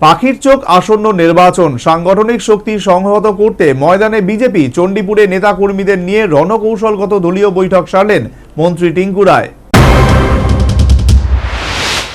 পাখির চোখ আসন্ন নির্বাচন সাংগঠনিক শক্তি সংহত করতে ময়দানে বিজেপি। চণ্ডীপুরে নেতাকর্মীদের নিয়ে রণকৌশলগত দলীয় বৈঠক সারলেন মন্ত্রী টিঙ্কু রায়।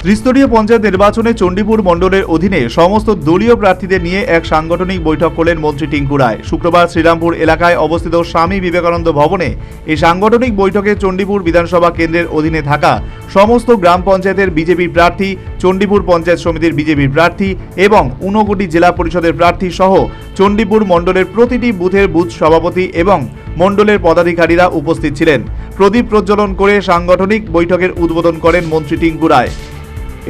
ত্রিস্তরীয় পঞ্চায়েত নির্বাচনে চণ্ডীপুর মণ্ডলের অধীনে সমস্ত দলীয় প্রার্থীদের নিয়ে এক সাংগঠনিক বৈঠক করলেন মন্ত্রী টিঙ্কু রায়। শুক্রবার শ্রীরামপুর এলাকায় অবস্থিত স্বামী বিবেকানন্দ ভবনে এই সাংগঠনিক বৈঠকে চণ্ডীপুর বিধানসভা কেন্দ্রের অধীনে থাকা সমস্ত গ্রাম পঞ্চায়েতের বিজেপির প্রার্থী, চণ্ডীপুর পঞ্চায়েত সমিতির বিজেপির প্রার্থী এবং ঊনকোটি জেলা পরিষদের প্রার্থী সহ চণ্ডীপুর মণ্ডলের প্রতিটি বুথের বুথ সভাপতি এবং মণ্ডলের পদাধিকারীরা উপস্থিত ছিলেন। প্রদীপ প্রজ্বলন করে সাংগঠনিক বৈঠকের উদ্বোধন করেন মন্ত্রী টিঙ্কু রায়।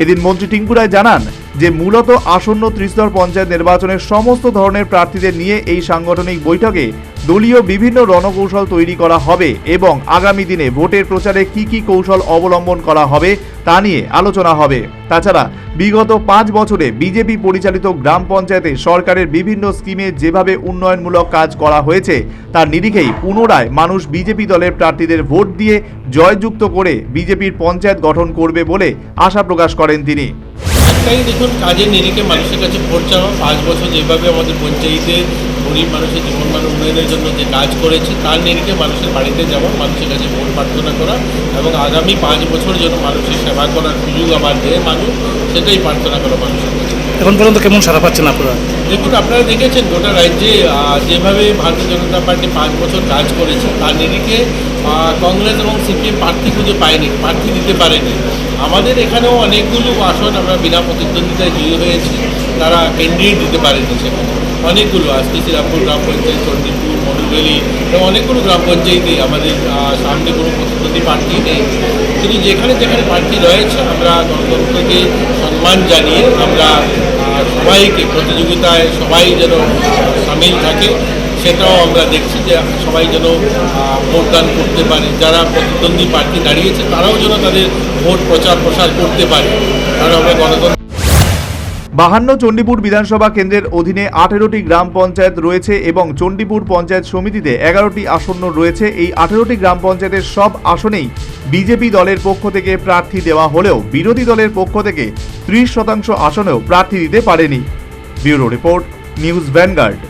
এদিন মন্ত্রী টিঙ্কু রায় জানান যে মূলত আসন্ন ত্রিস্তর পঞ্চায়েত নির্বাচনের সমস্ত ধরনের প্রার্থীদের নিয়ে এই সাংগঠনিক বৈঠকে দলীয় বিভিন্ন রণকৌশল তৈরি করা হবে এবং আগামী দিনে ভোটের প্রচারে কি কৌশল অবলম্বন করা হবে তা নিয়ে আলোচনা হবে। তাছাড়া বিগত 5 বছরে বিজেপি পরিচালিত গ্রাম পঞ্চায়েতে সরকারের বিভিন্ন স্কিমে যেভাবে উন্নয়নমূলক কাজ করা হয়েছে তার নিরিখেই পুনরায় মানুষ বিজেপি দলের প্রার্থীদের ভোট দিয়ে জয়যুক্ত করে বিজেপির পঞ্চায়েত গঠন করবে বলে আশা প্রকাশ করেন তিনি। একটাই দেখুন, কাজের নিরিখে মানুষের কাছে ভোট চাওয়া। 5 বছর যেভাবে আমাদের পঞ্চায়েতে গরিব মানুষের জীবনমান উন্নয়নের জন্য যে কাজ করেছে তার নিরিখে মানুষের বাড়িতে যাওয়া, মানুষের কাছে ভোট প্রার্থনা করা এবং আগামী 5 বছর যেন মানুষের সেবা করার সুযোগ আবার দেয় মানুষ, সেটাই প্রার্থনা করা মানুষের কাছে। এখন পর্যন্ত কেমন সাড়া পাচ্ছেন আপনারা? দেখুন, আপনারা দেখেছেন গোটা রাজ্যে যেভাবে ভারতীয় জনতা পার্টি 5 বছর কাজ করেছে তার নিরিখে কংগ্রেস এবং সিপিএম প্রার্থী খুঁজে পায়নি, প্রার্থী দিতে পারেনি। আমাদের এখানেও অনেকগুলো আসন আমরা বিনা প্রতিদ্বন্দ্বিতায় জয়ী হয়েছি, তারা ক্যান্ডিডেট দিতে পারেনি। সেখানে অনেকগুলো আজকে শ্রীরামপুর গ্রাম পঞ্চায়েত, চণ্ডীপুর, মধুবেলি এবং অনেকগুলো গ্রাম পঞ্চায়েতে আমাদের সামনে কোনো প্রতিদ্বন্দ্বী প্রার্থী নেই। কিন্তু যেখানে যেখানে প্রার্থী রয়েছে আমরা গণতন্ত্রকে সম্মান জানিয়ে আমরা সবাইকে প্রতিযোগিতায় সবাই যেন সামিল থাকে সেটাও আমরা দেখছি যে সবাই যেন ভোটদান করতে পারে। যারা প্রতিদ্বন্দ্বী প্রার্থী দাঁড়িয়েছে তারাও যেন তাদের ভোট প্রসার করতে পারে, কারণ আমরা গণতন্ত্র। 52 চণ্ডীপুর বিধানসভা কেন্দ্রের অধীনে 18টি গ্রাম পঞ্চায়েত রয়েছে এবং চণ্ডীপুর পঞ্চায়েত সমিতিতে 11টি আসন রয়েছে। এই 18টি গ্রাম পঞ্চায়েতের সব আসনেই বিজেপি দলের পক্ষ থেকে প্রার্থী দেওয়া হলেও বিরোধী দলের পক্ষ থেকে 30% আসনেও প্রার্থী দিতে পারেনি। Bureau report, news vanguard.